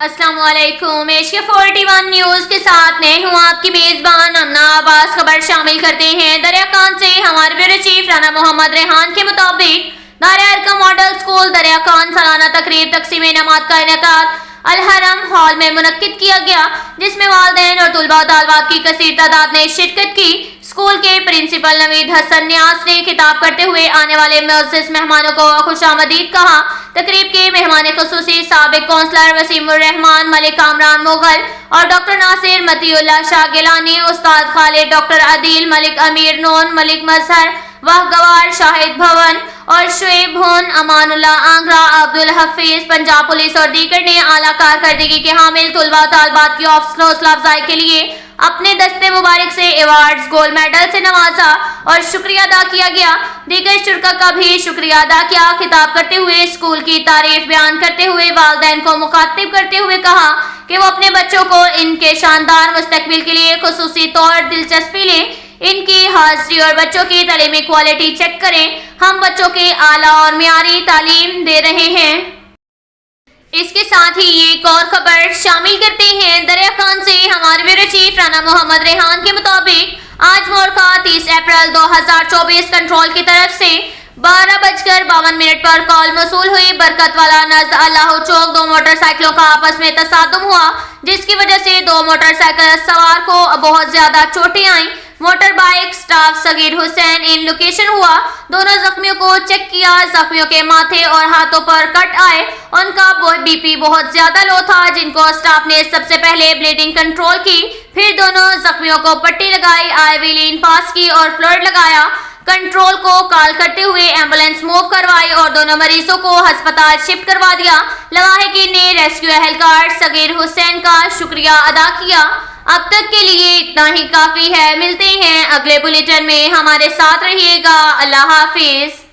अस्सलाम वालेकुम। Asia 41 news के साथ मैं हूं आपकी मेजबान अन्ना आवाज। खबर शामिल करते हैं दरिया खान से। हमारे ब्यूरो चीफ राना मोहम्मद रेहान के मुताबिक दारिया अरकम मॉडल स्कूल दरिया खान सालाना तकरीब तकसीम इनामात का इनेकाद अल-हरम हॉल में मुनक्किद किया गया, जिसमें वालिदैन और तुलबा तालिबात की कसीर तादाद ने शिरकत की। स्कूल के प्रिंसिपल नवीद हसन न्यास ने खिताब करते हुए आने वाले मुअज़्ज़िज़ मेहमानों को खुशामदीद कहा। तकरीब के मेहमान खुसूसी साबिक कौंसलर वसीमुर रहमान, मलिक कामरान मोगल और डॉक्टर नासिर मतीउल्लाह शाह गिलानी, उस्ताद खालिद, डॉक्टर आदिल, मलिक अमीर नून, मलिक मजहर, वाह गवार, शाहिद भवन और शुएब भून, अमानुल्लाह आंगरा, अब्दुल हफीज, पंजाब पुलिस और दीगर ने आला कारकर्दगी के हामिल तुलबा तालिबात की हौसला अफजाई के लिए अपने दस्ते मुबारक से अवार्ड्स, गोल्ड मेडल से नवाजा और शुक्रिया अदा किया गया। दीगर शुरका का भी शुक्रिया अदा किया। खिताब करते हुए स्कूल की तारीफ बयान करते हुए वालिदैन को मुखातिब करते हुए कहा कि वो अपने बच्चों को इनके शानदार मुस्तकबिल के लिए खुसूसी तौर दिलचस्पी लें, इनकी हाजिरी और बच्चों की तालीमी क्वालिटी चेक करें। हम बच्चों के आला और मियारी तालीम दे रहे हैं। इसके साथ ही एक और खबर शामिल करते हैं दरिया खान से। हमारे ब्यूरो चीफ राना मोहम्मद रेहान के मुताबिक आज मोरखा 30 अप्रैल 2024 कंट्रोल की तरफ से 12:52 पर कॉल मसूल हुई। बरकत वाला नज़ अल्लाह चौक दो मोटरसाइकिलों का आपस में तसादुम हुआ, जिसकी वजह से दो मोटरसाइकिल सवार को बहुत ज्यादा चोटें आईं। Motor bike staff Saghir Hussain in location हुआ। दोनों जख्मियों को चेक किया। जख्मियों के माथे और हाथों पर कट आए। उनका बीपी बहुत ज्यादा लो था, जिनको स्टाफ ने सबसे पहले ब्लीडिंग कंट्रोल की, फिर दोनों जख्मियों को पट्टी लगाई, IV लीन पास की और फ्लूइड लगाया। कंट्रोल को कॉल करते हुए एम्बुलेंस मूव करवाई और दोनों मरीजों को अस्पताल शिफ्ट करवा दिया। लवाहिकीन ने रेस्क्यू एहलकार सगीर हुसैन का शुक्रिया अदा किया। अब तक के लिए इतना ही काफी है। मिलते हैं अगले बुलेटिन में, हमारे साथ रहिएगा। अल्लाह हाफिज।